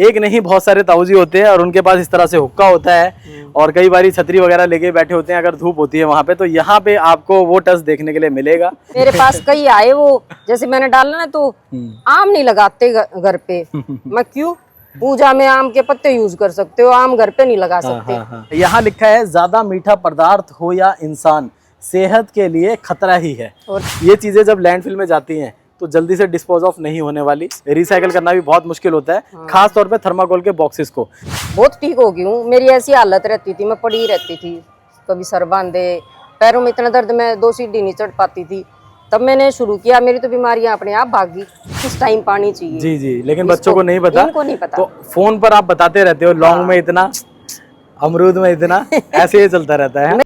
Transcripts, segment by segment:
एक नहीं बहुत सारे ताऊजी होते हैं और उनके पास इस तरह से हुक्का होता है और कई बारी छतरी वगैरह लेके बैठे होते हैं अगर धूप होती है वहाँ पे, तो यहाँ पे आपको वो टच देखने के लिए मिलेगा। मेरे पास कई आए, वो जैसे मैंने डाला ना तो आम नहीं लगाते घर पे। मैं क्यों, पूजा में आम के पत्ते यूज कर सकते हो, आम घर पे नहीं लगा सकते। यहाँ लिखा है ज्यादा मीठा पदार्थ हो या इंसान, सेहत के लिए खतरा ही है। और ये चीजें जब लैंडफिल में जाती हैं तो जल्दी से डिस्पोज ऑफ नहीं होने वाली, रिसाइकल करना भी बहुत मुश्किल होता है, खास तौर पे थर्माकोल के बॉक्सेस को। बहुत ठीक हो गई हूँ, मेरी ऐसी हालत रहती थी, मैं पड़ी रहती थी, कभी सर बांधे, पैरों में इतना दर्द, मैं 2 सीढ़ी नहीं चढ़ पाती थी। तब मैंने शुरू किया, मेरी तो बीमारियां अपने आप भागी। किस टाइम पानी चाहिए जी जी, लेकिन बच्चों को नहीं पता, इनको नहीं पता। तो फोन पर आप बताते रहते हो लौंग में इतना, अमरूद में इतना, ऐसे ही चलता रहता है।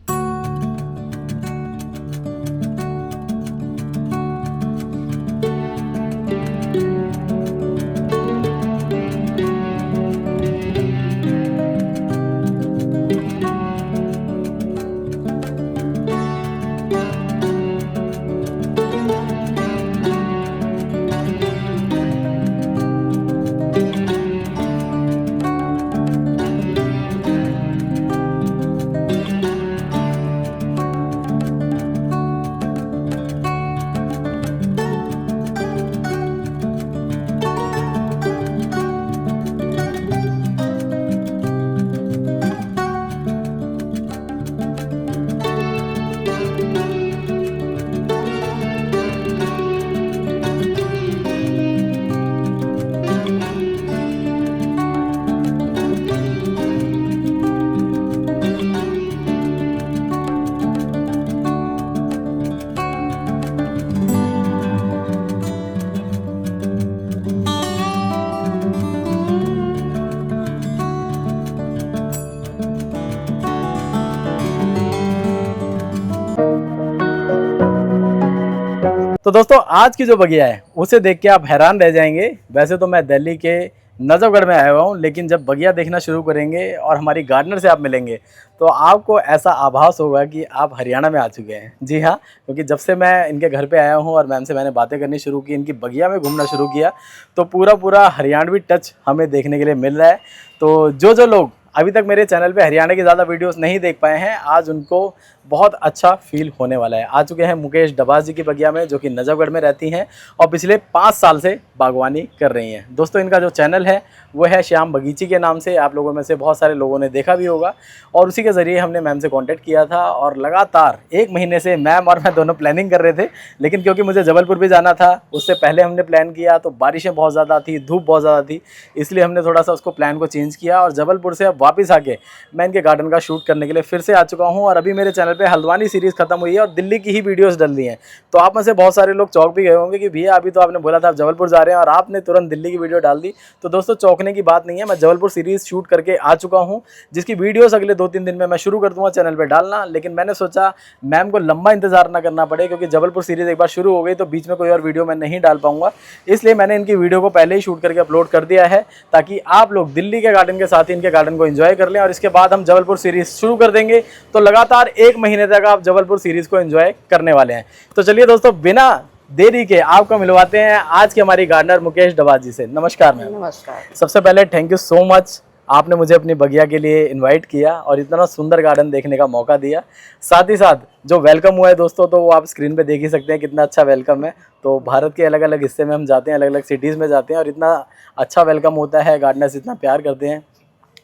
तो दोस्तों आज की जो बगिया है उसे देख के आप हैरान रह जाएंगे। वैसे तो मैं दिल्ली के नजफगढ़ में आया हुआ हूँ, लेकिन जब बगिया देखना शुरू करेंगे और हमारी गार्डनर से आप मिलेंगे तो आपको ऐसा आभास होगा कि आप हरियाणा में आ चुके हैं। जी हाँ, क्योंकि जब से मैं इनके घर पे आया हूँ और मैम से मैंने बातें करनी शुरू की, इनकी बगिया में घूमना शुरू किया, तो पूरा हरियाणवी टच हमें देखने के लिए मिल रहा है। तो जो लोग अभी तक मेरे चैनल पे हरियाणा की ज़्यादा वीडियोस नहीं देख पाए हैं, आज उनको बहुत अच्छा फील होने वाला है। आ चुके हैं मुकेश डबास जी की बगिया में, जो कि नजफगढ़ में रहती हैं और पिछले 5 साल से बागवानी कर रही हैं। दोस्तों इनका जो चैनल है वो है श्याम बगीची के नाम से, आप लोगों में से बहुत सारे लोगों ने देखा भी होगा। और उसी के ज़रिए हमने मैम से कॉन्टैक्ट किया था और लगातार 1 महीने से मैम और मैं दोनों प्लानिंग कर रहे थे, लेकिन क्योंकि मुझे जबलपुर भी जाना था, उससे पहले हमने प्लान किया तो बारिशें बहुत ज़्यादा थी, धूप बहुत ज़्यादा थी, इसलिए हमने थोड़ा सा उसको प्लान को चेंज किया और जबलपुर से अब वापस आके मैं इनके गार्डन का शूट करने के लिए फिर से आ चुका हूँ। और अभी मेरे चैनल पे हल्द्वानी सीरीज़ खत्म हुई है और दिल्ली की ही वीडियोस डल दी हैं। तो आप में से बहुत सारे लोग चौंक भी गए होंगे कि भैया अभी तो आपने बोला था आप जबलपुर जा रहे हैं और आपने तुरंत दिल्ली की वीडियो डाल दी। तो दोस्तों चौंकने की बात नहीं है, मैं जबलपुर सीरीज़ शूट करके आ चुका हूँ, जिसकी वीडियोस अगले 2-3 दिन में मैं शुरू कर दूंगा चैनल पर डालना। लेकिन मैंने सोचा मैम को लंबा इंतजार ना करना पड़े, क्योंकि जबलपुर सीरीज़ एक बार शुरू हो गई तो बीच में कोई और वीडियो मैं नहीं डाल पाऊंगा, इसलिए मैंने इनकी वीडियो को पहले ही शूट करके अपलोड कर दिया है, ताकि आप लोग दिल्ली के गार्डन के साथ ही इनके गार्डन को एंजॉय कर लें। और इसके बाद हम जबलपुर सीरीज शुरू कर देंगे, तो लगातार 1 महीने तक आप जबलपुर सीरीज को एंजॉय करने वाले हैं। तो चलिए दोस्तों बिना देरी के आपको मिलवाते हैं आज के हमारी गार्डनर मुकेश डबास जी से। नमस्कार मैम। नमस्कार। सबसे पहले थैंक यू सो मच, आपने मुझे अपनी बगिया के लिए इनवाइट किया और इतना सुंदर गार्डन देखने का मौका दिया। साथ ही साथ जो वेलकम हुआ है दोस्तों, तो वो आप स्क्रीन पे देख ही सकते हैं कितना अच्छा वेलकम है। तो भारत के अलग अलग हिस्से में हम जाते हैं, अलग अलग सिटीज़ में जाते हैं और इतना अच्छा वेलकम होता है, गार्डनर्स इतना प्यार करते हैं,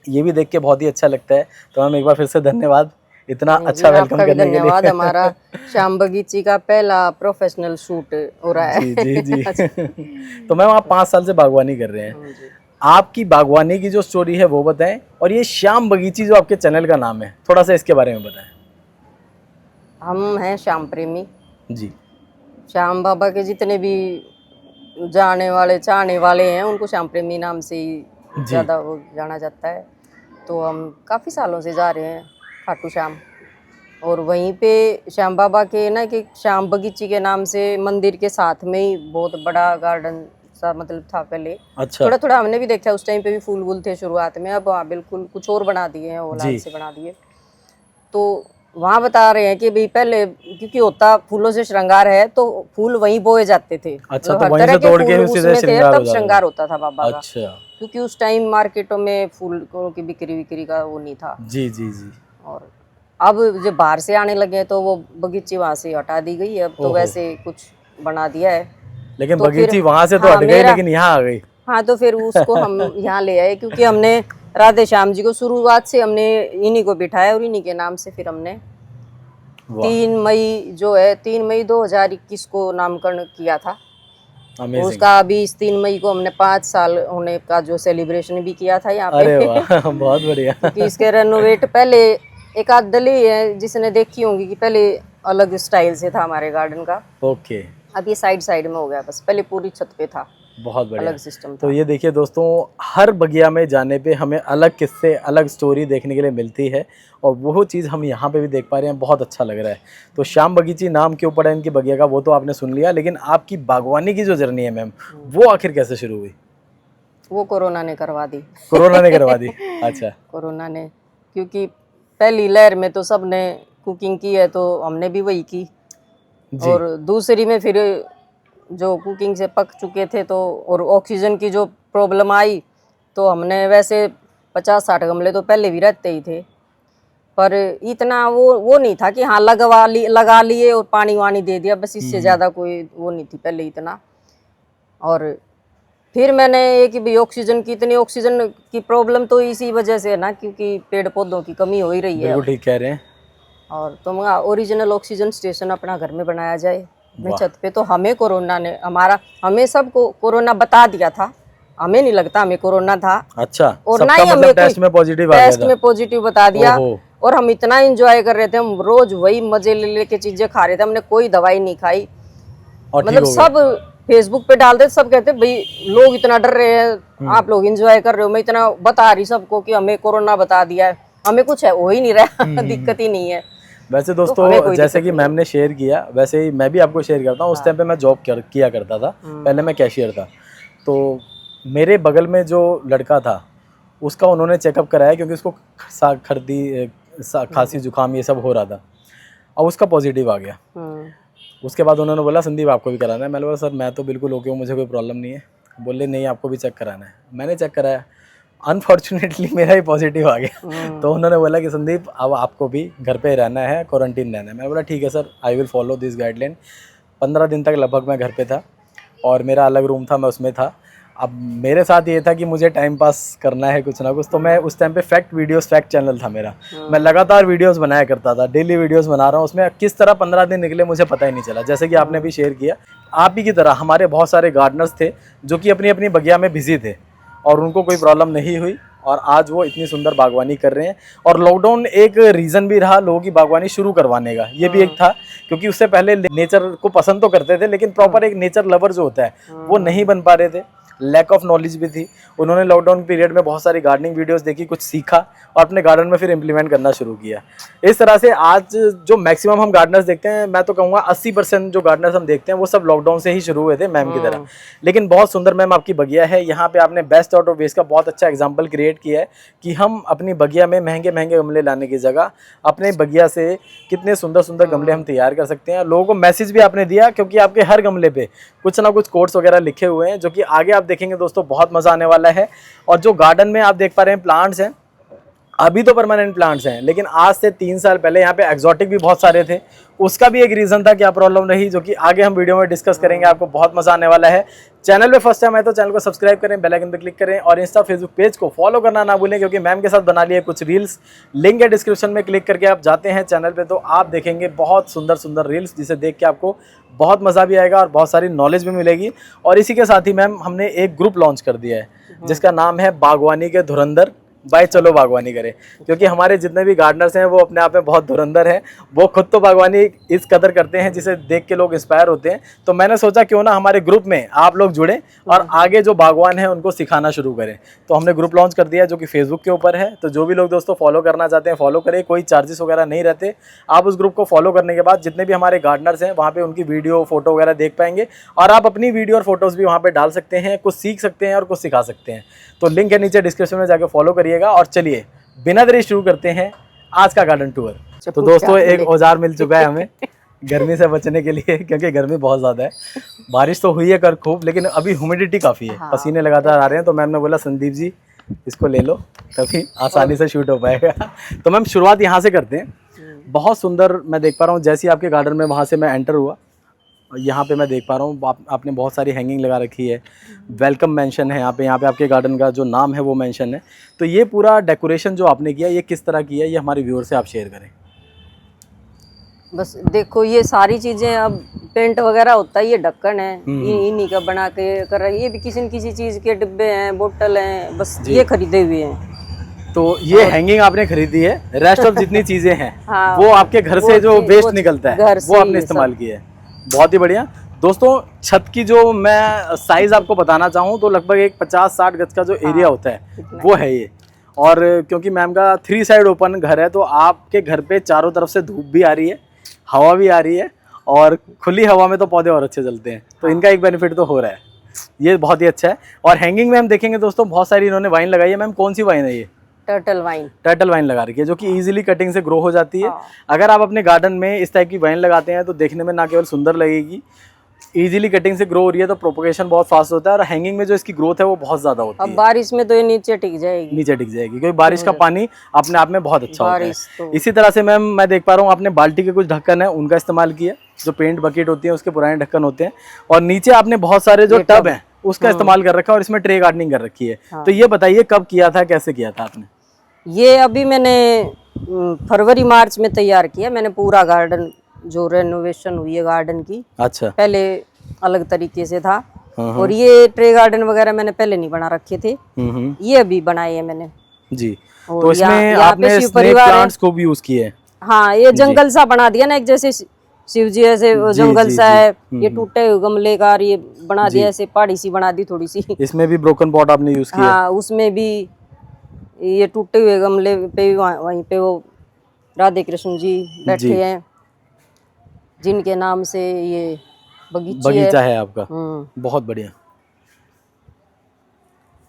ये भी देख के बहुत ही अच्छा लगता है। तो हम एक बार फिर से धन्यवाद इतना अच्छा वेलकम करने के लिए। धन्यवाद। हमारा श्याम बगीची का पहला प्रोफेशनल शूट हो रहा है। जी जी जी। तो मैम आप 5 साल से बागवानी कर रहे हैं, आपकी बागवानी की जो स्टोरी है वो बताएं, और ये श्याम बगीची जो आपके चैनल का नाम है थोड़ा सा इसके बारे में बताएं। हम हैं श्याम प्रेमी जी। श्याम बाबा के जितने भी जाने वाले चाहने वाले हैं उनको श्याम प्रेमी नाम से ही ज़्यादा वो जाना जाता है। तो हम काफ़ी सालों से जा रहे हैं खाटू श्याम, और वहीं पे श्याम बाबा के ना कि श्याम बगीची के नाम से मंदिर के साथ में ही बहुत बड़ा गार्डन सा मतलब था पहले। अच्छा। थोड़ा थोड़ा हमने भी देखा, उस टाइम पे भी फूल वूल थे शुरुआत में, अब वहाँ बिल्कुल कुछ और बना दिए हैं, ओलाद से बना दिए। तो वहाँ बता रहे हैं कि भाई पहले क्योंकि होता फूलों से श्रृंगार है तो फूल वहीं बोए जाते थे। अच्छा, तो वहीं से तोड़ के उसी से श्रृंगार तब श्रृंगार होता था बाबा का। अच्छा। क्योंकि उस टाइम मार्केटों में फूलों की बिक्री का वो नहीं था। जी जी जी। और अब जब बाहर से आने लगे तो वो बगीची वहाँ से हटा दी गई है, अब तो ओहो। वैसे कुछ बना दिया है। लेकिन तो फिर बगीची वहां से तो हाँ हट गई, मेरा लेकिन यहाँ आ गई। हाँ, तो फिर उसको हम यहाँ ले आए, क्योंकि हमने राधे श्याम जी को शुरुआत से हमने इन्हीं को बिठाया और इन्हीं के नाम से फिर हमने वाह, 3 मई जो है 3 मई 2021 को नामकरण किया था। अमेजिंग। उसका अभी इस 3 मई को हमने 5 साल होने का जो सेलिब्रेशन भी किया था यहाँ अरे पे। वाह बहुत बढ़िया। क्योंकि इसके रेनोवेट पहले एक आध दली है जिसने देखी होंगी कि पहले अलग स्टाइल से था हमारे गार्डन का, ओके, अब ये साइड साइड में हो गया, बस पहले पूरी छत पे था, बहुत बढ़िया। अलग सिस्टम था। तो ये देखिए दोस्तों, हर बगिया में जाने पे हमें अलग किस्से, अलग स्टोरी देखने के लिए मिलती है, और वो चीज़ हम यहाँ पे भी देख पा रहे हैं, बहुत अच्छा लग रहा है। तो श्याम बगीची नाम क्यों पड़ा इनकी बगिया का, वो तो आपने सुन लिया, लेकिन आपकी बागवानी की जो जर्नी है मैम, वो आखिर कैसे शुरू हुई? वो कोरोना ने करवा दी। कोरोना ने करवा दी? अच्छा। कोरोना ने, क्योंकि पहली लहर में तो सबने कुकिंग की है तो हमने भी वही की, और दूसरी में फिर जो कुकिंग से पक चुके थे तो, और ऑक्सीजन की जो प्रॉब्लम आई, तो हमने वैसे 50-60 गमले तो पहले भी रहते ही थे, पर इतना वो नहीं था कि हाँ लगा लिए और पानी वानी दे दिया, बस इससे ज़्यादा कोई वो नहीं थी पहले इतना। और फिर मैंने ये कि भाई ऑक्सीजन की प्रॉब्लम तो इसी वजह से है ना, क्योंकि पेड़ पौधों की कमी हो ही रही है। बिल्कुल ठीक कह रहे हैं। और तो मैं ओरिजिनल ऑक्सीजन स्टेशन अपना घर में बनाया जाए अपने छत पे। तो हमें कोरोना ने हमें सबको कोरोना बता दिया था, हमें नहीं लगता हमें कोरोना था। अच्छा, और ना सबका ही मतलब हमें टेस्ट में पॉजिटिव आ गया टेस्ट था? में पॉजिटिव बता दिया। ओहो। और हम इतना एंजॉय कर रहे थे, हम रोज वही मजे ले लेके चीजें खा रहे थे, हमने कोई दवाई नहीं खाई। और मतलब सब फेसबुक पे डालते, सब कहते भाई लोग इतना डर रहे हैं, आप लोग एंजॉय कर रहे हो। मैं इतना बता रही सबको कि हमें कोरोना बता दिया है, हमें कुछ है हो ही नहीं रहा, दिक्कत ही नहीं है। वैसे तो दोस्तों, जैसे कि मैम ने शेयर किया, वैसे ही मैं भी आपको शेयर करता हूँ। उस टाइम पे मैं जॉब किया करता था, पहले मैं कैशियर था। तो मेरे बगल में जो लड़का था, उसका उन्होंने चेकअप कराया, क्योंकि उसको खांसी जुकाम ये सब हो रहा था, और उसका पॉजिटिव आ गया। उसके बाद उन्होंने बोला संदीप आपको भी कराना है। मैंने बोला सर मैं तो बिल्कुल ओके हूँ, मुझे कोई प्रॉब्लम नहीं है। बोले नहीं आपको भी चेक कराना है। मैंने चेक कराया, अनफॉर्चुनेटली मेरा ही पॉजिटिव आ गया। तो उन्होंने बोला कि संदीप अब आपको भी घर पे रहना है, क्वारंटीन रहना है। मैंने बोला ठीक है sir, I will follow this guideline. 15 दिन तक लगभग मैं घर पे था, और मेरा अलग रूम था, मैं उसमें था। अब मेरे साथ ये था कि मुझे टाइम पास करना है कुछ ना कुछ, तो मैं उस टाइम पे फैक्ट चैनल था मेरा, मैं लगातार वीडियोस बनाया करता था, डेली वीडियोस बना रहा हूँ। उसमें किस तरह 15 दिन निकले मुझे पता ही नहीं चला। जैसे कि आपने भी शेयर किया, आप ही की तरह हमारे बहुत सारे गार्डनर्स थे जो कि अपनी अपनी बगिया में बिजी थे, और उनको कोई प्रॉब्लम नहीं हुई, और आज वो इतनी सुंदर बागवानी कर रहे हैं। और लॉकडाउन एक रीज़न भी रहा लोगों की बागवानी शुरू करवाने का, ये भी एक था, क्योंकि उससे पहले नेचर को पसंद तो करते थे, लेकिन प्रॉपर एक नेचर लवर जो होता है वो नहीं बन पा रहे थे, लैक ऑफ नॉलेज भी थी। उन्होंने लॉकडाउन पीरियड में बहुत सारी गार्डनिंग वीडियोस देखी, कुछ सीखा, और अपने गार्डन में फिर इम्प्लीमेंट करना शुरू किया। इस तरह से आज जो मैक्सिमम हम गार्डनर्स देखते हैं, मैं तो कहूँगा 80% जो गार्डनर्स हम देखते हैं वो सब लॉकडाउन से ही शुरू हुए थे मैम की तरह। लेकिन बहुत सुंदर मैम आपकी बगिया है। यहाँ पे आपने बेस्ट आउट ऑफ वेस्ट का बहुत अच्छा एग्जाम्पल क्रिएट किया है कि हम अपनी बगिया में महंगे महंगे गमले लाने की जगह अपने बगिया से कितने सुंदर सुंदर गमले हम तैयार कर सकते हैं। लोगों को मैसेज भी आपने दिया, क्योंकि आपके हर गमले पे कुछ ना कुछ कोट्स वगैरह लिखे हुए हैं, जो कि आगे आप देखेंगे दोस्तों बहुत मज़ा आने वाला है। और जो गार्डन में आप देख पा रहे हैं प्लांट्स हैं, अभी तो परमानेंट प्लांट्स हैं, लेकिन आज से 3 साल पहले यहाँ पे एक्सोटिक भी बहुत सारे थे। उसका भी एक रीज़न था, क्या प्रॉब्लम रही, जो कि आगे हम वीडियो में डिस्कस करेंगे। आपको बहुत मज़ा आने वाला है। चैनल पे फर्स्ट टाइम आए तो चैनल को सब्सक्राइब करें, बेल आइकन पे क्लिक करें, और इंस्टा फेसबुक पेज को फॉलो करना ना भूलें, क्योंकि मैम के साथ बना लिए कुछ रील्स। लिंक है डिस्क्रिप्शन में, क्लिक करके आप जाते हैं चैनल पे तो आप देखेंगे बहुत सुंदर सुंदर रील्स, जिसे देख के आपको बहुत मज़ा भी आएगा और बहुत सारी नॉलेज भी मिलेगी। और इसी के साथ ही मैम हमने एक ग्रुप लॉन्च कर दिया है, जिसका नाम है बागवानी के धुरंधर भाई चलो बागवानी करें। क्योंकि हमारे जितने भी गार्डनर्स हैं वो अपने आप में बहुत धुरंधर हैं, वो खुद तो बागवानी इस कदर करते हैं जिसे देख के लोग इंस्पायर होते हैं। तो मैंने सोचा क्यों ना हमारे ग्रुप में आप लोग जुड़ें और आगे जो बागवान हैं उनको सिखाना शुरू करें। तो हमने ग्रुप लॉन्च कर दिया, जो कि फेसबुक के ऊपर है। तो जो भी लोग दोस्तों फॉलो करना चाहते हैं फॉलो करें, कोई चार्जेस वगैरह नहीं रहते। आप उस ग्रुप को फॉलो करने के बाद जितने भी हमारे गार्डनर्स हैं वहाँ पर उनकी वीडियो फोटो वगैरह देख पाएंगे, और आप अपनी वीडियो और फोटोज़ भी वहाँ पर डाल सकते हैं, कुछ सीख सकते हैं और कुछ सिखा सकते हैं। तो लिंक है नीचे डिस्क्रिप्शन में, जाकर फॉलो करिएगा। और चलिए बिना देरी शुरू करते हैं आज का गार्डन टूर। तो दोस्तों एक औजार मिल चुका है हमें, गर्मी से बचने के लिए, क्योंकि गर्मी बहुत ज़्यादा है। बारिश तो हुई है कर खूब, लेकिन अभी ह्यूमिडिटी काफ़ी है, हाँ। पसीने लगातार आ रहे हैं। तो मैम ने बोला संदीप जी इसको ले लो, तभी आसानी से शूट हो पाएगा। तो मैम शुरुआत यहाँ से करते हैं। बहुत सुंदर मैं देख पा रहा हूँ, जैसे ही आपके गार्डन में वहाँ से मैं एंटर हुआ, यहाँ पे मैं देख पा रहा हूँ आपने बहुत सारी हैंगिंग लगा रखी है, वेलकम मेंशन है यहाँ पे आपके गार्डन का जो नाम है वो मेंशन है। तो ये पूरा डेकोरेशन जो आपने किया ये किस तरह किया, ये हमारे व्यूअर से आप शेयर करें। बस देखो ये सारी चीजें, अब पेंट वगैरह होता है, ये ढक्कन है, ये इन्हीं का बना के कर रहा है। ये भी किसी न किसी चीज के डिब्बे हैं, बोतल हैं, बस ये खरीदे हुए हैं। तो ये हैंगिंग आपने खरीदी है, रेस्ट ऑफ जितनी चीजें हैं हाँ, वो आपके घर से जो वेस्ट निकलता है वो आपने इस्तेमाल किया है। बहुत ही बढ़िया। दोस्तों छत की जो मैं साइज आपको बताना चाहूँ तो लगभग एक 50-60 गज का जो एरिया होता है वो है ये। और क्योंकि मैम का 3 साइड ओपन घर है, तो आपके घर पे चारों तरफ से धूप भी आ रही है, हवा भी आ रही है, और खुली हवा में तो पौधे और अच्छे चलते हैं। तो इनका एक बेनिफिट तो हो रहा है, ये बहुत ही अच्छा है। और हैंगिंग में हम देखेंगे दोस्तों बहुत सारी इन्होंने वाइन लगाई है। मैम कौन सी वाइन है ये? Turtle vine. टर्टल वाइन लगा रखी है, जो कि इजीली कटिंग से ग्रो हो जाती है। अगर आप अपने गार्डन में इस टाइप की वाइन लगाते हैं तो देखने में ना केवल सुंदर लगेगी, इजीली कटिंग से ग्रो हो रही है, तो प्रोपगेशन बहुत फास्ट होता है, और हैंगिंग में जो इसकी ग्रोथ है वो बहुत ज्यादा होती है। अब बारिश में तो ये नीचे टिक जाएगी, नीचे टिक जाएगी, क्योंकि बारिश का पानी अपने आप में बहुत अच्छा होता है। तो इसी तरह से मैम मैं देख पा रहा हूँ आपने बाल्टी के कुछ ढक्कन है उनका इस्तेमाल किया, जो पेंट बकेट होती है उसके पुराने ढक्कन होते हैं, और नीचे आपने बहुत सारे जो टब है उसका इस्तेमाल कर रखा है, और इसमें ट्रे गार्डनिंग कर रखी है। तो ये बताइए कब किया था, कैसे किया था आपने? ये अभी मैंने फरवरी मार्च में तैयार किया। मैंने पूरा गार्डन जो रेनोवेशन हुई है गार्डन की, अच्छा, पहले अलग तरीके से था, और ये ट्रे गार्डन वगैरह मैंने पहले नहीं बना रखे थे, ये अभी बनाए हैं मैंने जी। तो इसमें आपने स्नेक प्लांट्स को भी यूज किए हैं? हाँ, ये जंगल सा बना दिया ना, एक जैसे शिव जी ऐसे जंगल सा है, ये टूटे हुए गमले का ये बना दिया, ऐसे पहाड़ी सी बना दी थोड़ी सी। इसमें भी ब्रोकन पॉट आपने यूज किया? हाँ, उसमें भी ये टूटे हुए गमले पे वहीं पे वो राधे कृष्ण जी बैठे हैं, जिनके नाम से ये बगीचा है आपका। बहुत बढ़िया।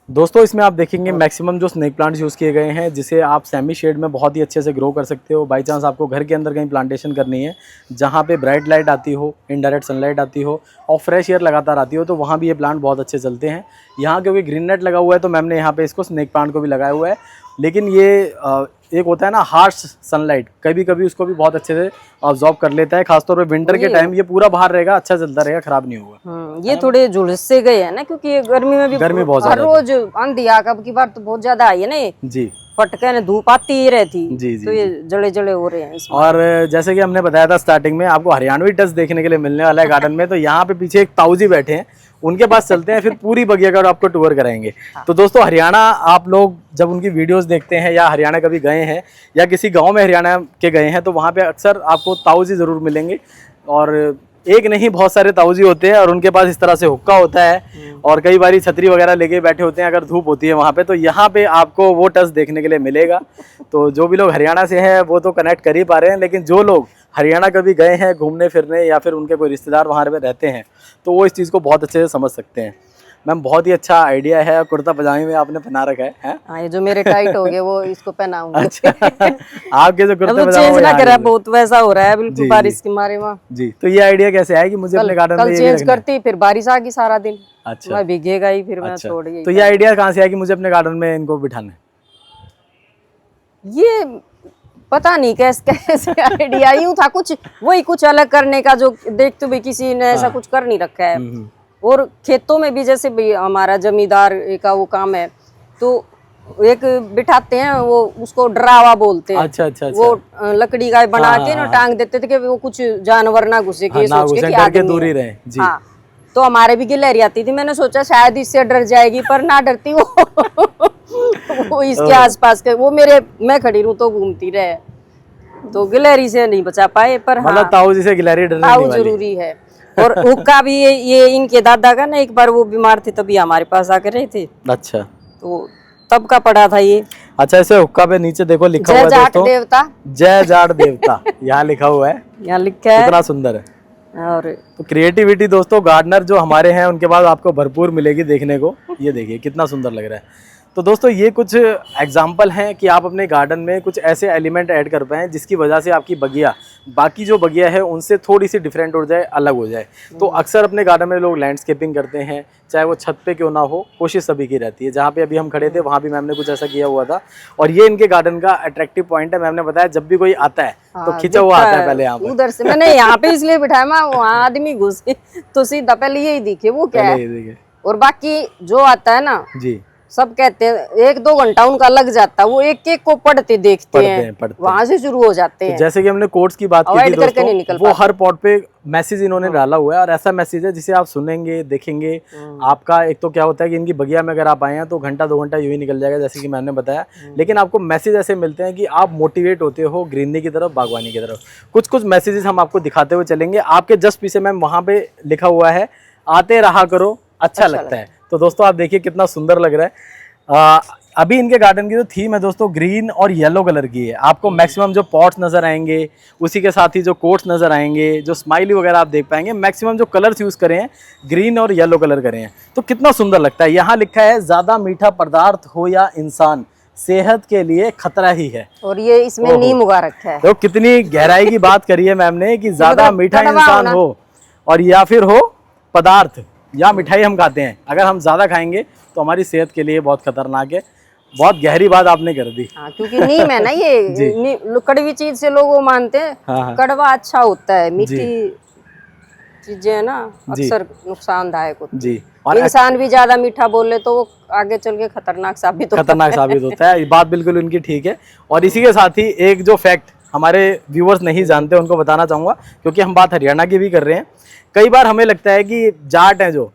दोस्तों इसमें आप देखेंगे मैक्सिमम जो स्नेक प्लांट्स यूज़ किए गए हैं, जिसे आप सेमी शेड में बहुत ही अच्छे से ग्रो कर सकते हो। बाई चांस आपको घर के अंदर कहीं प्लांटेशन करनी है जहाँ पे ब्राइट लाइट आती हो, इनडायरेक्ट सनलाइट आती हो, और फ्रेश एयर लगातार आती हो, तो वहाँ भी ये प्लांट बहुत अच्छे चलते हैं। यहाँ क्योंकि ग्रीन नेट लगा हुआ है तो मैम ने यहाँ पे इसको स्नेक प्लांट को भी लगाया हुआ है। लेकिन ये एक होता है ना हार्श सनलाइट, कभी कभी उसको भी बहुत अच्छे से ऑब्जॉर्व कर लेता है। खासतौर पे विंटर के टाइम ये पूरा बाहर रहेगा, अच्छा चलता रहेगा, खराब नहीं होगा। ये थोड़े झुलस से गए हैं ना, क्योंकि ये गर्मी में भी गर्मी बहुत हर रोज आंधी अब की बार तो बहुत ज्यादा आई है ना जी, फटके ने धूप आती ही रहती जी, तो ये जड़े जड़े हो रहे हैं इसमें। और जैसे कि हमने बताया था स्टार्टिंग में, आपको हरियाणवी टच देखने के लिए मिलने वाला है गार्डन में। तो यहाँ पे पीछे एक ताऊजी बैठे हैं, उनके पास चलते हैं, फिर पूरी बगिया का आपको टूर कराएंगे। तो दोस्तों हरियाणा आप लोग जब उनकी वीडियोस देखते हैं, या हरियाणा कभी गए हैं या किसी गांव में हरियाणा के गए हैं, तो वहाँ पे अक्सर आपको ताऊजी ज़रूर मिलेंगे। और एक नहीं बहुत सारे ताऊजी होते हैं, और उनके पास इस तरह से हुक्का होता है, और कई बारी छतरी वगैरह लेके बैठे होते हैं अगर धूप होती है वहाँ पे। तो यहाँ पे आपको वो टच देखने के लिए मिलेगा। तो जो भी लोग हरियाणा से हैं वो तो कनेक्ट कर ही पा रहे हैं, लेकिन जो लोग हरियाणा कभी गए हैं घूमने फिरने, या फिर उनके कोई रिश्तेदार वहाँ पे रहते हैं, तो वो इस चीज़ को बहुत अच्छे से समझ सकते हैं। मैम बहुत ही अच्छा आइडिया है, कुर्ता पजामे में आपने पहना रखा है? हाँ, ये जो मेरे टाइट हो गए वो इसको पहनाऊंगी। अच्छा आपके जो कुर्ते पजामे चेंज ना करा, बहुत वैसा हो रहा है बिल्कुल बारिश के मारे वहाँ जी। तो ये आइडिया कैसे आया कि मुझे अपने गार्डन में ये चेंज करती, फिर बारिश आ गई सारा दिन। अच्छा, मैं भीगेगा ही, फिर मैं छोड़ गई। तो ये आइडिया कहाँ से आया कि मुझे अपने गार्डन में इनको बिठाना है? ये पता नहीं कैसे आइडिया यूं था, कुछ वही कुछ अलग करने का, जो देखते हुए किसी ने ऐसा कुछ कर नहीं रखा है। और खेतों में भी जैसे भी हमारा जमींदार का वो काम है, तो एक बिठाते हैं, वो उसको डरावा बोलते हैं। अच्छा, अच्छा, वो लकड़ी का बना के ना टांग देते थे कि वो कुछ जानवर ना घुसे, कि सोच के कि आदमी दूर ही रहे जी। हाँ, तो हमारे भी गिलहरी आती थी, मैंने सोचा शायद इससे डर जाएगी, पर ना डरती वो इसके आसपास के, वो मैं खड़ी रहूं तो घूमती रहे, तो गिलहरी से नहीं बचा पाए। पर हाँ, ताऊ से गिलहरी डरने ताऊ जरूरी है। और हुक्का भी ये इनके दादा का ना, एक बार वो बीमार थे तभी हमारे पास आकर रहे थे। अच्छा, तो तब का पड़ा था ये। अच्छा, इसे हुक्का पे नीचे देखो लिखा हुआ है दोस्तों, देवता, जय जाट देवता यहाँ लिखा हुआ है, यहाँ लिखा है, कितना सुंदर है। और तो क्रिएटिविटी दोस्तों गार्डनर जो हमारे हैं उनके पास आपको भरपूर मिलेगी देखने को। ये देखिए कितना सुंदर लग रहा है। तो दोस्तों ये कुछ एग्जाम्पल हैं कि आप अपने गार्डन में कुछ ऐसे एलिमेंट ऐड कर पाएँ जिसकी वजह से आपकी बगिया बाकी जो बगिया है उनसे थोड़ी सी डिफरेंट हो जाए, अलग हो जाए। तो अक्सर अपने गार्डन में लोग लैंडस्केपिंग करते हैं, चाहे वो छत पे क्यों ना हो, कोशिश सभी की रहती है। जहाँ पे अभी हम खड़े थे वहाँ भी मैम ने कुछ ऐसा किया हुआ था और ये इनके गार्डन का अट्रैक्टिव पॉइंट है। मैम ने बताया जब भी कोई आता है तो खिंचा हुआ आता है पहले यहाँ पर। उधर से मैंने यहाँ पे इसलिए बिठाया, मैं वहाँ आदमी घुस के तो सीधा पहले यही दिखे वो क्या है, और बाकी जो आता है ना जी सब कहते हैं 1-2 घंटा उनका लग जाता है, वो एक एक को पढ़ते देखते हैं, वहां से शुरू हो जाते हैं। जैसे कि हमने कोट्स की बात की थी दोस्तों, वो हर पॉट पे मैसेज इन्होंने डाला हुआ है और ऐसा मैसेज है जिसे आप सुनेंगे देखेंगे, आपका एक तो क्या होता है कि इनकी बगिया में अगर आप आए हैं तो घंटा 2 घंटा यूं ही निकल जाएगा जैसे कि मैंने बताया, लेकिन आपको मैसेज ऐसे मिलते हैं कि आप मोटिवेट होते हो ग्रीनरी की तरफ, बागवानी की तरफ। कुछ कुछ मैसेजेस हम आपको दिखाते हुए चलेंगे। आपके जस्ट पीछे मैम वहाँ पे लिखा हुआ है आते रहा करो, अच्छा लगता है। तो दोस्तों आप देखिए कितना सुंदर लग रहा है। अभी इनके गार्डन की जो थीम है दोस्तों ग्रीन और येलो कलर की है। आपको मैक्सिमम जो पॉट्स नजर आएंगे, उसी के साथ ही जो कोट्स नजर आएंगे, जो स्माइली वगैरह आप देख पाएंगे, मैक्सिमम जो कलर्स यूज करें हैं ग्रीन और येलो कलर करें हैं, तो कितना सुंदर लगता है। यहाँ लिखा है ज्यादा मीठा पदार्थ हो या इंसान, सेहत के लिए खतरा ही है। और ये इसमें नीम उगा रखा है। तो कितनी गहराई की बात करी है मैम ने कि ज्यादा मीठा इंसान हो और या फिर हो पदार्थ या मिठाई हम खाते हैं, अगर हम ज्यादा खाएंगे तो हमारी सेहत के लिए बहुत खतरनाक है। बहुत गहरी बात आपने कर दी। हाँ, क्योंकि नीम है ना ये कड़वी चीज से लोग वो मानते हैं। हाँ। कड़वा अच्छा होता है, मीठी चीजें है ना अक्सर नुकसानदायक होती है जी। और इंसान भी ज्यादा मीठा बोले तो वो आगे चल के खतरनाक साबित होता है। ये बात बिल्कुल उनकी ठीक है। और इसी के साथ ही एक जो फैक्ट हमारे व्यूअर्स नहीं जानते उनको बताना चाहूंगा, क्योंकि हम बात हरियाणा की भी कर रहे हैं। कई बार हमें लगता है कि जाट है जो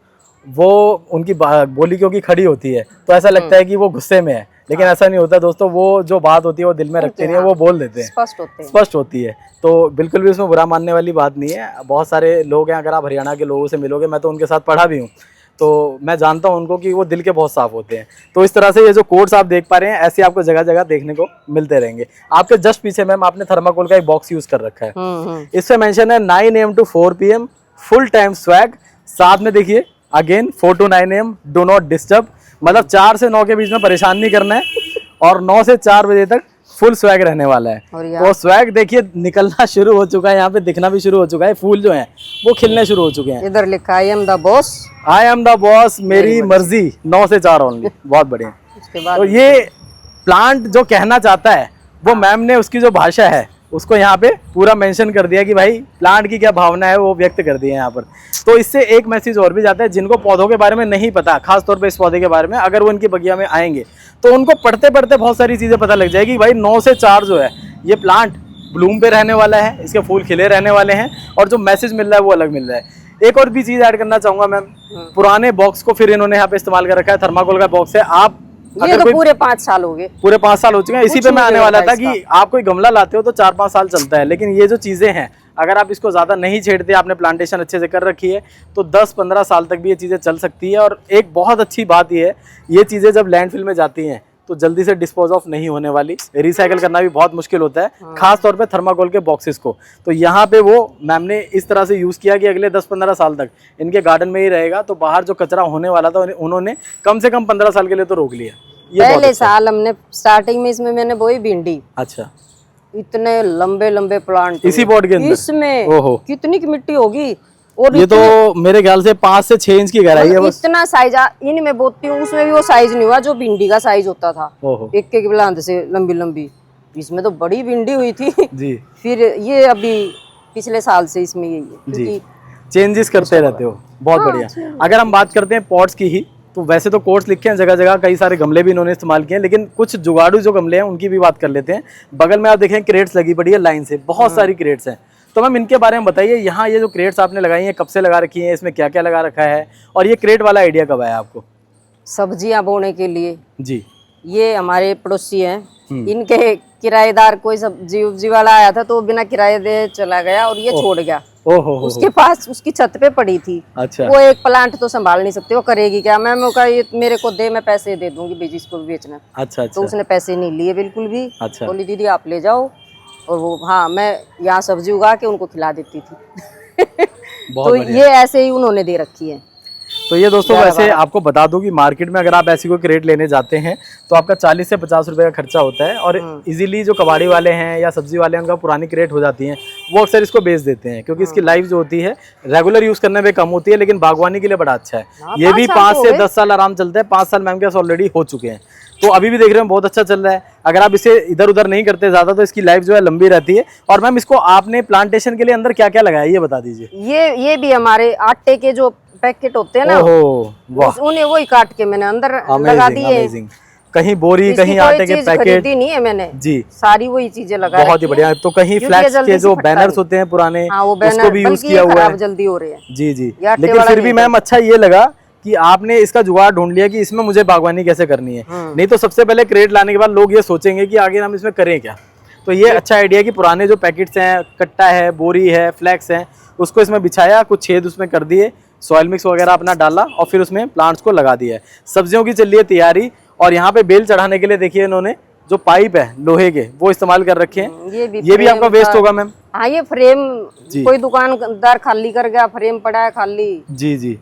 वो उनकी बोली क्योंकि खड़ी होती है तो ऐसा लगता है कि वो गुस्से में है, लेकिन ऐसा नहीं होता दोस्तों। वो जो बात होती है वो दिल में रखते नहीं है, वो बोल देते हैं, स्पष्ट होती है। तो बिल्कुल भी उसमें बुरा मानने वाली बात नहीं है। बहुत सारे लोग हैं, अगर आप हरियाणा के लोगों से मिलोगे, मैं तो उनके साथ पढ़ा भी हूँ, तो मैं जानता हूँ उनको कि वो दिल के बहुत साफ होते हैं। तो इस तरह से ये जो कोट्स आप देख पा रहे हैं ऐसे आपको जगह जगह देखने को मिलते रहेंगे। आपके जस्ट पीछे मैम आपने थर्माकोल का एक बॉक्स यूज कर रखा है, इसमें मेंशन है 9 AM to 4 PM full time swag. साथ में देखिए again 4 to 9 AM do not disturb, मतलब 4 से 9 के बीच में परेशान नहीं करना है और 9 से 4 बजे तक फुल स्वैग रहने वाला है। तो स्वैग देखिए निकलना शुरू हो चुका है, यहाँ पे दिखना भी शुरू हो चुका है, फूल जो हैं वो खिलने शुरू हो चुके हैं। इधर लिखा I am the boss, I am the boss, मेरी मर्जी, 9 से 4 ओनली। बहुत बढ़िया। तो ये प्लांट जो कहना चाहता है वो मैम ने उसकी जो भाषा है उसको यहाँ पे पूरा मेंशन कर दिया कि भाई प्लांट की क्या भावना है वो व्यक्त कर दी है यहाँ पर। तो इससे एक मैसेज और भी जाता है, जिनको पौधों के बारे में नहीं पता, खास तौर पे इस पौधे के बारे में, अगर वो इनकी बगिया में आएंगे तो उनको पढ़ते पढ़ते बहुत सारी चीजें पता लग जाएगी। भाई 9 से 4 जो है ये प्लांट ब्लूम पे रहने वाला है, इसके फूल खिले रहने वाले हैं और जो मैसेज मिल रहा है वो अलग मिल रहा है। एक और भी चीज ऐड करना चाहूंगा मैम, पुराने बॉक्स को फिर इन्होंने यहाँ पे इस्तेमाल कर रखा है। थर्माकोल का बॉक्स है। आप ये तो पूरे 5 साल हो गए, पूरे 5 साल हो चुके हैं। इसी पे मैं आने वाला था कि आप कोई गमला लाते हो तो 4-5 साल चलता है, लेकिन ये जो चीजें हैं अगर आप इसको ज्यादा नहीं छेड़ते, आपने प्लांटेशन अच्छे से कर रखी है तो 10-15 साल तक भी ये चीजें चल सकती है। और एक बहुत अच्छी बात ये है, ये चीजें जब लैंडफिल में जाती हैं तो जल्दी से डिस्पोज ऑफ नहीं होने वाली, रिसाइकल करना भी बहुत मुश्किल होता है, खास तौर पे थर्माकोल के बॉक्सेस को। तो यहाँ पे वो मैम ने इस तरह से यूज किया कि अगले 10-15 साल तक इनके गार्डन में ही रहेगा। तो बाहर जो कचरा होने वाला था उन्होंने कम से कम 15 साल के लिए तो रोक लिया। पहले साल हमने स्टार्टिंग में इसमें मैंने बोई भिंडी। अच्छा, इतने लंबे लंबे प्लांट इसी पॉट के अंदर, इसमें कितनी की मिट्टी होगी। और ये तो मेरे ख्याल से 5 से 6 इंच की गहराई है बस। इतना साइज इनमें बोती हूँ, उसमें भी वो साइज नहीं हुआ जो भिंडी का साइज होता था, एक एक प्लांट से लंबी लंबी। इसमें तो बड़ी भिंडी हुई थी जी। फिर ये अभी पिछले साल से इसमें यही है, क्योंकि चेंजेस करते रहते हो। बहुत बढ़िया। अगर हम बात करते हैं पॉट्स की ही, तो वैसे तो कोट्स लिखे हैं जगह जगह, कई सारे गमले भी इन्होंने इस्तेमाल किए हैं, लेकिन कुछ जुगाड़ू जो गमले हैं उनकी भी बात कर लेते हैं। बगल में आप देखें क्रेट्स लगी पड़ी है लाइन से, बहुत सारी क्रेट्स हैं। तो मैम इनके बारे में बताइए, यहाँ ये जो क्रेट्स आपने लगाई हैं कब से लगा रखी हैं, इसमें क्या क्या लगा रखा है और ये क्रेट वाला आइडिया कब आया आपको? सब्जियां बोने के लिए जी। ये हमारे पड़ोसी हैं, इनके किराएदार कोई सब्जी वाला आया था तो बिना किराए दे चला गया और ये छोड़ गया। उसके पास उसकी छत पे पड़ी थी। अच्छा। वो एक प्लांट तो संभाल नहीं सकते, वो करेगी क्या? मैं ये मेरे को दे, मैं पैसे दे दूंगी बीज इसको भी बेचना। अच्छा। तो उसने पैसे नहीं लिए बिल्कुल भी। अच्छा। बोली दीदी आप ले जाओ, और वो हाँ मैं यहाँ सब्जी उगा के उनको खिला देती थी। तो ये ऐसे ही उन्होंने दे रखी है। तो ये दोस्तों वैसे आपको बता दूं कि मार्केट में अगर आप ऐसी कोई क्रेट लेने जाते हैं तो आपका 40 से 50 रुपए का खर्चा होता है, और इजीली जो कबाड़ी वाले हैं या सब्जी वाले हैं उनका पुरानी क्रेट हो जाती हैं, वो अक्सर इसको बेच देते हैं क्योंकि इसकी लाइफ जो होती है रेगुलर यूज करने में कम होती है, लेकिन बागवानी के लिए बड़ा अच्छा है। ये भी 5 से 10 साल आराम चलता है। 5 साल मैम के पास ऑलरेडी हो चुके हैं, तो अभी भी देख रहे हैं बहुत अच्छा चल रहा है। अगर आप इसे इधर उधर नहीं करते ज्यादा तो इसकी लाइफ जो है लंबी रहती है। और मैम इसको आपने प्लांटेशन के लिए अंदर क्या क्या लगाया ये बता दीजिए। ये भी हमारे आटे के जो पैकेट होते हैं ना, उन्हें वही काट के मैंने अंदर लगा दिए। कहीं बोरी, कहीं आटे के पैकेट खरीदी नहीं है मैंने जी, सारी वही चीजें लगाई। बहुत ही बढ़िया। तो कहीं फ्लैक्स के जो बैनर्स होते हैं पुराने, उसको भी यूज किया हुआ है। जल्दी हो रहे हैं जी जी, लेकिन फिर भी मैम अच्छा ये लगा कि आपने इसका जुगाड़ ढूंढ लिया कि इसमें मुझे बागवानी कैसे करनी है। नहीं तो सबसे पहले क्रेट लाने के बाद लोग ये सोचेंगे कि आगे हम इसमें करें क्या। तो ये अच्छा आइडिया कि पुराने जो पैकेट्स हैं, कट्टा है, बोरी है, फ्लैक्स है, उसको इसमें बिछाया, कुछ छेद उसमें कर दिए, सॉइल मिक्स वगैरह अपना डाला और फिर उसमें प्लांट्स को लगा दिया है। सब्जियों की चल रही है तैयारी। और यहाँ पे बेल चढ़ाने के लिए देखिए इन्होंने जो पाइप है लोहे के वो इस्तेमाल कर रखे हैं। ये भी आपका वेस्ट होगा मैम। हाँ, ये फ्रेम कोई दुकानदार खाली कर गया, फ्रेम पड़ा है खाली, जी जी,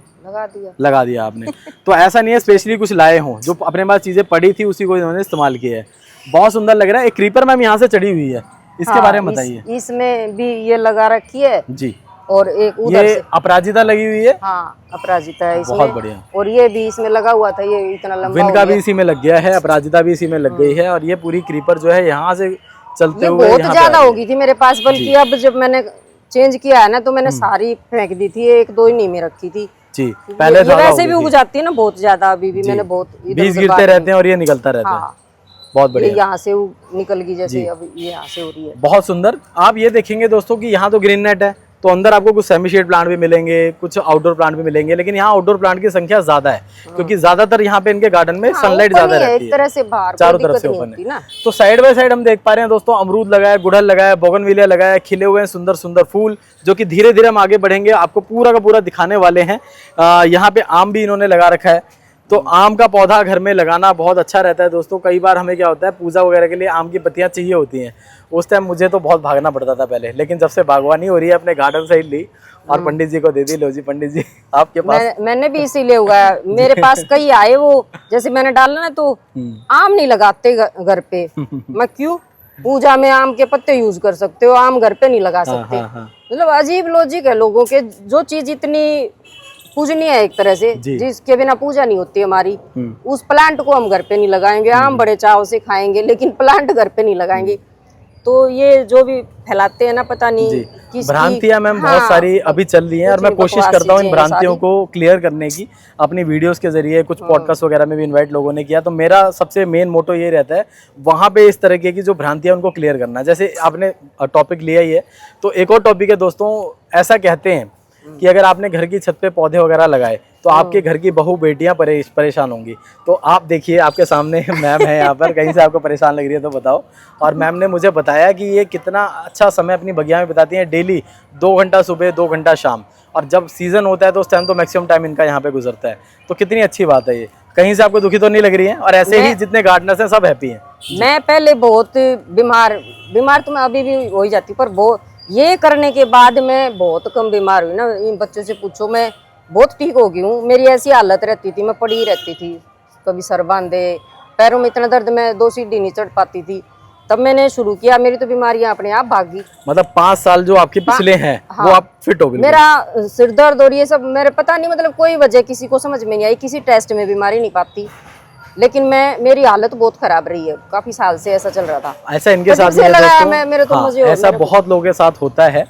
लगा दिया आपने। तो ऐसा नहीं है स्पेशली कुछ लाए हों, जो अपने पास चीजें पड़ी थी उसी को इन्होंने इस्तेमाल किया है। बहुत सुंदर लग रहा है। एक क्रीपर मैम यहाँ से चढ़ी हुई है, इसके बारे में बताइए। इसमें भी ये लगा रखी है जी, और एक उधर ये अपराजिता लगी हुई है। हाँ, अपराजिता है इसमें। बहुत बढ़िया। और ये भी इसमें लगा हुआ था, ये इतना लंबा विन का भी इसी में लग गया है, अपराजिता भी इसी में लग गई है। और ये पूरी क्रीपर जो है यहाँ से चलते हुए बहुत ज्यादा होगी थी मेरे पास, बल्कि अब जब मैंने चेंज किया है ना तो मैंने सारी फेंक दी थी, एक दो ही नहीं में रखी थी जी। पहले वैसे भी उग जाती है ना बहुत ज्यादा, अभी भी मैंने बहुत बीज गिरते रहते हैं और ये निकलता रहता है। बहुत बढ़िया। यहाँ से निकल गई जैसे अब ये यहाँ से हो रही है। बहुत सुंदर। आप ये देखेंगे दोस्तों कि यहाँ तो ग्रीन नेट है, तो अंदर आपको कुछ सेमी शेड प्लांट भी मिलेंगे, कुछ आउटडोर प्लांट भी मिलेंगे, लेकिन यहाँ आउटडोर प्लांट की संख्या ज्यादा है क्योंकि ज्यादातर यहाँ पे इनके गार्डन में सनलाइट ज्यादा रहती है, एक तरह से बाहर चारों तरफ से ओपन है। तो साइड बाय साइड हम देख पा रहे हैं दोस्तों, अमरूद लगाया, गुड़हल लगाया, बोगनविलिया लगाया, खिले हुए हैं सुंदर सुंदर फूल, जो कि धीरे धीरे हम आगे बढ़ेंगे आपको पूरा का पूरा दिखाने वाले हैं। यहाँ पे आम भी इन्होंने लगा रखा है। तो आम का पौधा घर में लगाना बहुत अच्छा रहता है दोस्तों। कई बार हमें क्या होता है, पूजा वगैरह के लिए आम की पत्तियां चाहिए होती हैं। उस टाइम मुझे तो बहुत भागना पड़ता था पहले, लेकिन जब से बागवानी हो रही है अपने गार्डन से ही ली और पंडित जी को दे दी। लो जी पंडित जी आपके पास। मैंने भी इसीलिए उगाया। मेरे पास कई आए, वो जैसे मैंने डाला ना तो आम नहीं लगाते घर पे। मैं क्यों, पूजा में आम के पत्ते यूज कर सकते हो, आम घर पे नहीं लगा सकते। मतलब अजीब लॉजिक है लोगों के। जो चीज इतनी पूजनीय है एक तरह से, जिसके बिना पूजा नहीं होती हमारी, उस प्लांट को हम घर पे नहीं लगाएंगे। आम बड़े चाव से खाएंगे लेकिन प्लांट घर पे नहीं लगाएंगे। तो ये जो भी फैलाते हैं ना, पता नहीं भ्रांतियां मैम बहुत सारी अभी चल रही हैं, और मैं कोशिश करता हूँ इन भ्रांतियों को क्लियर करने की अपनी वीडियोस के जरिए। कुछ पॉडकास्ट वगैरह में भी इनवाइट लोगों ने किया, तो मेरा सबसे मेन मोटो ये रहता है वहाँ पे इस तरह की जो भ्रांतियां उनको क्लियर करना। जैसे आपने टॉपिक लिया ही है, तो एक और टॉपिक है दोस्तों। ऐसा कहते हैं कि अगर आपने घर की छत पे पौधे वगैरह लगाए तो आपके घर की बहू बेटियां परेशान होंगी। तो आप देखिए आपके सामने मैम है यहाँ पर, कहीं से आपको परेशान लग रही है तो बताओ। और मैम ने मुझे बताया कि ये कितना अच्छा समय अपनी बगिया में बिताती हैं, डेली 2 घंटा सुबह 2 घंटा शाम। और जब सीजन होता है तो उस टाइम तो मैक्सिमम टाइम इनका यहाँ पे गुजरता है। तो कितनी अच्छी बात है ये। कहीं से आपको दुखी तो नहीं लग रही है? और ऐसे ही जितने गार्डनर्स हैं सब हैप्पी हैं। मैं पहले बहुत बीमार तो मैं अभी भी हो ही जाती, पर ये करने के बाद मैं बहुत कम बीमार हुई ना। इन बच्चों से पूछो, मैं बहुत ठीक हो गई हूँ। मेरी ऐसी हालत रहती थी, मैं पड़ी ही रहती थी, कभी सर बांधे, पैरों में इतना दर्द, मैं 2 सीढ़ी नहीं चढ़ पाती थी। तब मैंने शुरू किया, मेरी तो बीमारियां अपने आप भागी। मतलब 5 साल जो आपके पिछले हैं वो आप फिट हो गए। मेरा सिर दर्द और ये सब मेरे पता नहीं, मतलब कोई वजह किसी को समझ में नहीं आई, किसी टेस्ट में बीमारी नहीं पाती, लेकिन मेरी हालत बहुत खराब रही है। काफी साल से ऐसा चल रहा था। ऐसा इनके साथ मेरे तो मुझे ऐसा बहुत लोगों के साथ होता है।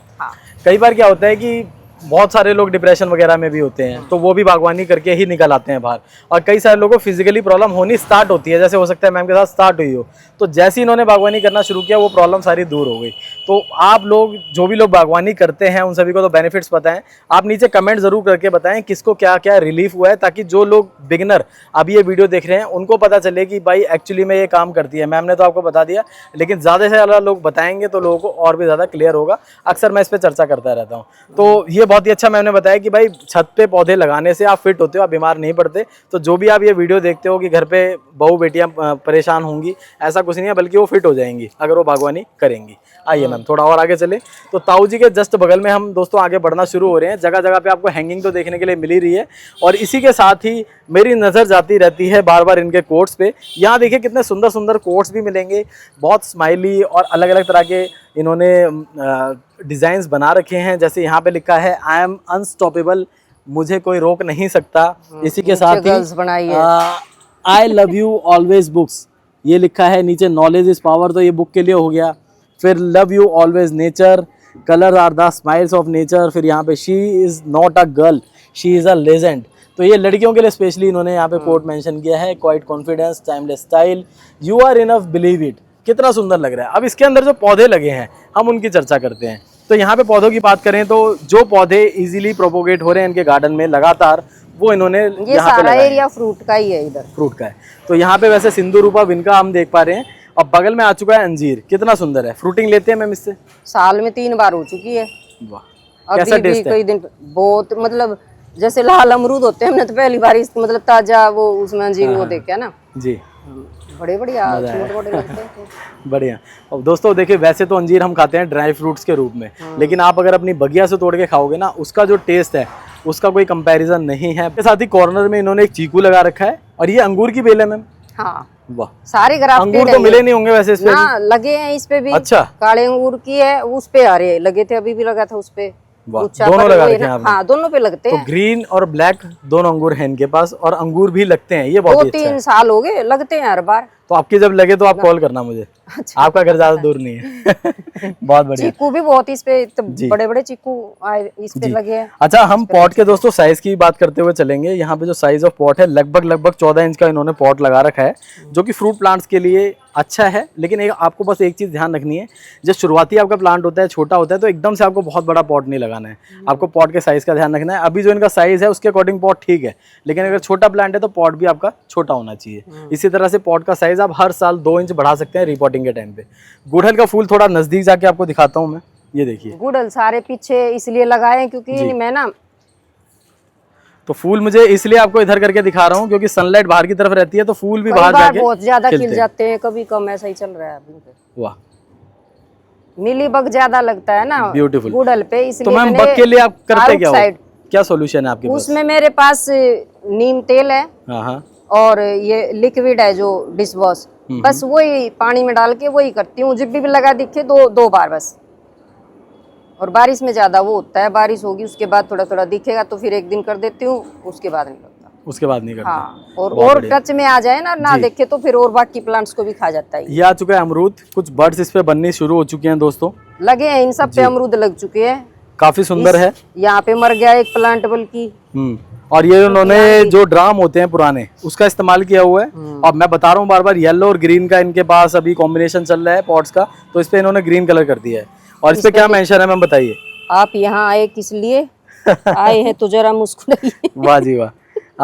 कई बार क्या होता है कि बहुत सारे लोग डिप्रेशन वगैरह में भी होते हैं, तो वो भी बागवानी करके ही निकल आते हैं बाहर। और कई सारे लोगों को फिजिकली प्रॉब्लम होनी स्टार्ट होती है, जैसे हो सकता है मैम के साथ स्टार्ट हुई हो। तो जैसे ही इन्होंने बागवानी करना शुरू किया वो प्रॉब्लम सारी दूर हो गई। तो आप लोग जो भी लोग बागवानी करते हैं उन सभी को तो बेनिफिट्स पता है। आप नीचे कमेंट जरूर करके बताएं किसको क्या क्या रिलीफ हुआ है, ताकि जो लोग बिगिनर अभी ये वीडियो देख रहे हैं उनको पता चले कि भाई एक्चुअली में ये काम करती है। मैम ने तो आपको बता दिया, लेकिन ज़्यादा से ज़्यादा लोग बताएंगे तो लोगों को और भी ज़्यादा क्लियर होगा। अक्सर मैं इस पर चर्चा करता रहता हूँ। तो ये बहुत ही अच्छा मैंने बताया कि भाई छत पे पौधे लगाने से आप फिट होते हो, आप बीमार नहीं पड़ते। तो जो भी आप ये वीडियो देखते हो कि घर पे बहू बेटियां परेशान होंगी, ऐसा कुछ नहीं है, बल्कि वो फिट हो जाएंगी अगर वो बागवानी करेंगी। आइए मैम। मैम, थोड़ा और आगे चले तो ताऊ जी के जस्ट बगल में हम दोस्तों आगे बढ़ना शुरू हो रहे हैं। जगह जगह पे आपको हैंगिंग तो देखने के लिए मिल ही रही है, और इसी के साथ ही मेरी नज़र जाती रहती है बार बार इनके कोट्स पे। यहाँ देखिए कितने सुंदर सुंदर कोट्स भी मिलेंगे, बहुत स्माइली और अलग अलग तरह के इन्होंने डिज़ाइंस बना रखे हैं। जैसे यहाँ पे लिखा है आई एम अनस्टॉपेबल, मुझे कोई रोक नहीं सकता। इसी के साथ ही I love you always books, ये लिखा है नीचे। नॉलेज इज पावर, तो ये बुक के लिए हो गया। फिर love you always nature, colour are the smiles of nature. फिर यहाँ पे she is not a girl, she is a legend, तो ये लड़कियों के लिए स्पेशली इन्होंने यहाँ पे कोट मेंशन किया है। Quiet confidence, timeless style, you are enough, believe it. कितना सुंदर लग रहा है। अब इसके अंदर जो पौधे लगे हैं हम उनकी चर्चा करते हैं। तो यहाँ पे पौधों की बात करें तो जो पौधे इजीली प्रोपोगेट हो रहे हैं इनके गार्डन में लगातार, वो इन्होंने ये सारा एरिया फ्रूट का ही है, इधर फ्रूट का है। तो यहाँ पे वैसे सिंधु रूपा विनका हम देख पा रहे हैं, और बगल में आ चुका है अंजीर। कितना सुंदर है। फ्रूटिंग लेते हैं मैम इससे? साल में 3 बार हो चुकी है। वाह, कैसा टेस्ट है? कई दिन बहुत, मतलब जैसे लाल अमरूद होते हैं, हमने तो पहली बार मतलब ताजा वो उसमें अंजीर वो देखा ना जी, बड़े बढ़िया छोटे लगते हैं। बढ़िया। और दोस्तों देखिए, वैसे तो अंजीर हम खाते हैं ड्राई फ्रूट्स के रूप में, लेकिन आप अगर अपनी बगिया से तोड़ के खाओगे ना, उसका जो टेस्ट है उसका कोई कंपैरिजन नहीं है। इसके साथ ही कॉर्नर में इन्होंने एक चीकू लगा रखा है, और ये अंगूर की बेल है मैम। हाँ, वाह, सारे ग्राफ्टेड अंगूर तो मिले नहीं होंगे वैसे इस पे ना, लगे हैं इस पे भी। अच्छा, काले अंगूर की है, उस पे आ रहे हैं, लगे थे, अभी भी लगा था उस पे। दोनों लगा रखे हैं आपने? हाँ, दोनों पे लगते हैं। तो ग्रीन और ब्लैक दोनों अंगूर हैं इनके पास, और अंगूर भी लगते हैं। ये बहुत ही अच्छा है। 2-3 साल हो गए, लगते हैं हर बार। तो आपकी जब लगे तो आप कॉल करना मुझे। अच्छा। आपका घर ज्यादा दूर नहीं है। बहुत बढ़िया। चीकू भी बहुत इस पे बड़े बड़े चीकू आए इस पे लगे हैं। अच्छा, हम पॉट के दोस्तों साइज की बात करते हुए चलेंगे। यहाँ पे जो साइज ऑफ पॉट है लगभग 14 इंच का इन्होंने पॉट लगा रखा है, जो कि फ्रूट प्लांट्स के लिए अच्छा है। लेकिन आपको बस एक चीज ध्यान रखनी है, जब शुरुआती आपका प्लांट होता है, छोटा होता है, तो एकदम से आपको बहुत बड़ा पॉट नहीं लगाना है। आपको पॉट के साइज का ध्यान रखना है। अभी जो इनका साइज है उसके अकॉर्डिंग पॉट ठीक है, लेकिन अगर छोटा प्लांट है तो पॉट भी आपका छोटा होना चाहिए। इसी तरह से पॉट का साइज आप हर साल 2 इंच बढ़ा सकते हैं रिपोर्टिंग के टाइम पे। गुड़हल का फूल थोड़ा नजदीक जाके आपको दिखाता हूँ मैं, ये देखिए। गुड़हल सारे पीछे इसलिए लगाए क्योंकि मैं ना, तो फूल मुझे इसलिए आपको इधर करके दिखा रहा हूँ क्योंकि सनलाइट बाहर की तरफ रहती है, तो फूल भी बाहर जाके बहुत ज्यादा खिल जाते हैं, कभी कम, ऐसा ही चल रहा है अभी। वाह, मिली बग ज्यादा लगता है ना ब्यूटीफुल गुड़हल पे, इसलिए। तो मैम बग के लिए आप करते क्या हो? क्या सॉल्यूशन है आपके पास? उसमें मेरे पास नीम तेल है, और ये लिक्विड है जो डिश वॉश, बस वही पानी में डाल के वही करती हूँ। जब भी लगा दिखे 2 बार बस। और बारिश में ज्यादा वो होता है, बारिश होगी उसके बाद थोड़ा थोड़ा दिखेगा तो फिर एक दिन कर देती हूँ, उसके बाद नहीं करता। उसके बाद नहीं करता। हाँ, और टच में आ जाए ना देखे तो फिर और बाकी प्लांट्स को भी खा जाता है। ये आ चुका है अमरूद, कुछ बर्ड्स इस पे बनने शुरू हो चुके हैं दोस्तों, लगे हैं इन सब पे अमरूद लग चुके हैं। काफी सुंदर है। यहाँ पे मर गया एक प्लांट बल्कि। और ये उन्होंने जो ड्राम होते हैं पुराने, उसका इस्तेमाल किया हुआ है। और मैं बता रहा हूँ बार बार, येलो और ग्रीन का इनके पास अभी कॉम्बिनेशन चल रहा है पॉट्स का, तो इस पे इन्होंने ग्रीन कलर कर दिया है। और इस पे क्या मेंशन है मैम बताइए? आप यहाँ आए किस लिए? आए हैं तो जरा मुस्कुराइए। वाह जी वाह,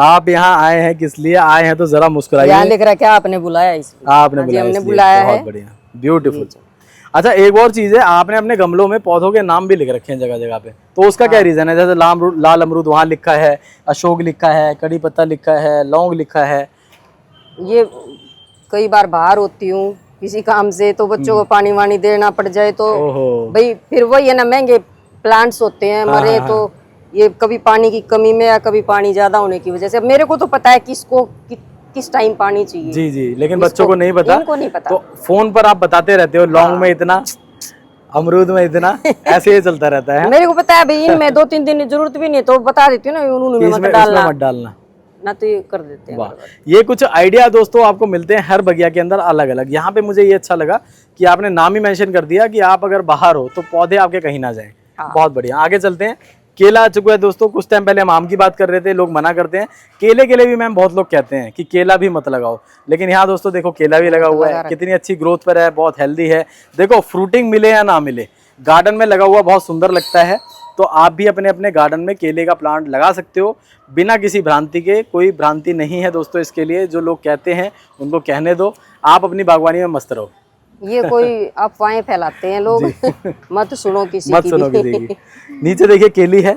आप यहाँ आए हैं किस लिए? आए हैं तो जरा मुस्कुराइए। यहाँ लिख रहा है क्या? आपने बुलाया इसलिए। आपने बुलाया, हमने बुलाया है। बहुत बढ़िया, ब्यूटीफुल। अच्छा, एक और चीज है, आपने अपने गमलों में पौधों के नाम भी लिख रखे हैं जगह जगह पे, तो उसका क्या रीजन है? जैसे लाल अमरूद वहाँ लिखा है, अशोक लिखा है, कड़ी पत्ता लिखा है, लौंग लिखा है। ये कई बार बाहर होती हूँ किसी काम से, तो बच्चों को पानी वानी देना पड़ जाए तो भाई फिर वही है ना, महंगे प्लांट्स होते हैं हमारे, तो ये कभी पानी की कमी में या कभी पानी ज्यादा होने की वजह से। अब मेरे को तो पता है किसको किस टाइम पानी चाहिए। जी जी, लेकिन बच्चों को नहीं पता। इनको नहीं पता। तो फोन पर आप बताते रहते हो लौंग में इतना, अमरूद में इतना, ऐसे ही चलता रहता है। मेरे को पता है भाई, इनमें 2-3 दिन जरूरत भी नहीं, तो बता देती हूँ ना, उन्होंने मत डालना ना, तो ये कर देते हैं। वाह, ये कुछ आइडिया दोस्तों आपको मिलते हैं हर बगिया के अंदर अलग अलग। यहाँ पे मुझे ये अच्छा लगा कि आपने नाम ही मेंशन कर दिया कि आप अगर बाहर हो तो पौधे आपके कहीं ना जाएं। बहुत बढ़िया, आगे चलते हैं। केला आ चुका है दोस्तों। कुछ टाइम पहले हम आम की बात कर रहे थे, लोग मना करते हैं। केले के लिए भी मैम बहुत लोग कहते हैं कि केला भी मत लगाओ, लेकिन यहाँ दोस्तों देखो केला भी लगा हुआ है, कितनी अच्छी ग्रोथ पर है, बहुत हेल्दी है। देखो फ्रूटिंग मिले या ना मिले, गार्डन में लगा हुआ बहुत सुंदर लगता है। तो आप भी अपने अपने गार्डन में केले का प्लांट लगा सकते हो बिना किसी भ्रांति के। कोई भ्रांति नहीं है दोस्तों इसके लिए, जो लोग कहते हैं उनको कहने दो, आप अपनी बागवानी में मस्त रहो। ये कोई अफवाहें फैलाते हैं लोग, मत सुनो किसी की। नीचे देखिए केली है,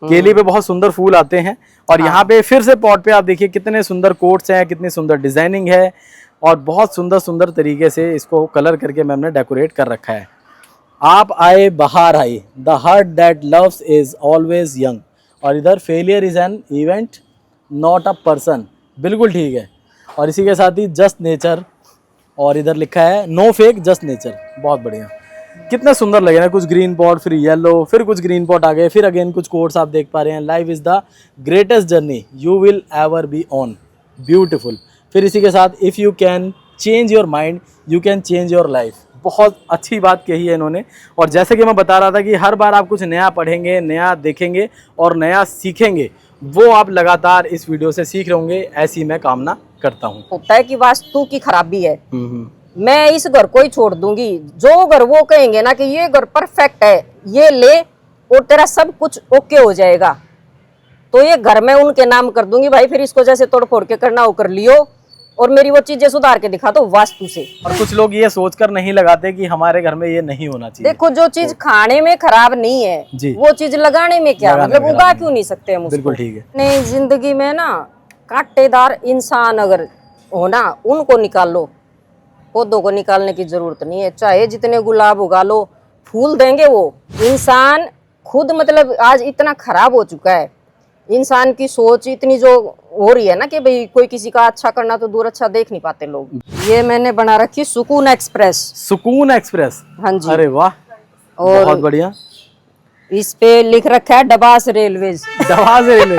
केली पे बहुत सुंदर फूल आते हैं। और यहाँ पे फिर से पॉट पे आप देखिए कितने सुंदर कोट्स हैं, कितनी सुंदर डिजाइनिंग है, और बहुत सुंदर सुंदर तरीके से इसको कलर करके मैम ने डेकोरेट कर रखा है। आप आए बाहर I, the heart that loves is always young. और इधर failure is an event not a person, बिल्कुल ठीक है। और इसी के साथ ही जस्ट नेचर, और इधर लिखा है नो फेक जस्ट नेचर। बहुत बढ़िया, कितने सुंदर लगे ना। कुछ ग्रीन पॉट, फिर येलो, फिर कुछ ग्रीन पॉट आ गए, फिर अगेन कुछ कोट्स आप देख पा रहे हैं। Life is the greatest journey you will ever be on, beautiful. फिर इसी के साथ if you can change your mind you can change your life. बहुत अच्छी बात कही है इन्होंने। और जैसे कि मैं बता रहा था कि हर बार आप कुछ नया पढ़ेंगे, नया देखेंगे और नया सीखेंगे, वो आप लगातार इस वीडियो से सीख रहे होंगे, ऐसी मैं कामना करता हूँ। होता है कि वास्तु की खराबी है, मैं इस घर को ही छोड़ दूंगी। जो घर वो कहेंगे ना कि ये घर परफेक्ट है, ये ले और तेरा सब कुछ ओके हो जाएगा, तो ये घर मैं उनके नाम कर दूंगी भाई। फिर इसको जैसे तोड़ फोड़ के करना हो कर लियो, और मेरी वो चीजें सुधार के दिखा दो वास्तु से। और कुछ लोग ये सोचकर नहीं लगाते कि हमारे घर में ये नहीं होना चाहिए। देखो, जो चीज खाने में खराब नहीं है जी। वो चीज लगाने में क्या लगाने मतलब, में उगा खराब क्यों नहीं सकते हम उसको? बिल्कुल ठीक है। नहीं, जिंदगी में ना कांटेदार इंसान अगर हो ना, उनको निकाल लो, पौधों को निकालने की जरूरत नहीं है। चाहे जितने गुलाब उगा लो, फूल देंगे वो। इंसान खुद मतलब आज इतना खराब हो चुका है, इंसान की सोच इतनी जो हो रही है ना कि भाई कोई किसी का अच्छा करना तो दूर अच्छा देख नहीं पाते लोग। ये मैंने बना रखी सुकून एक्सप्रेस। सुकून एक्सप्रेस, हाँ जी। अरे वाह, और बहुत बढ़िया। इस पे लिख रखा है डबास रेलवेज। दवा से रेलवे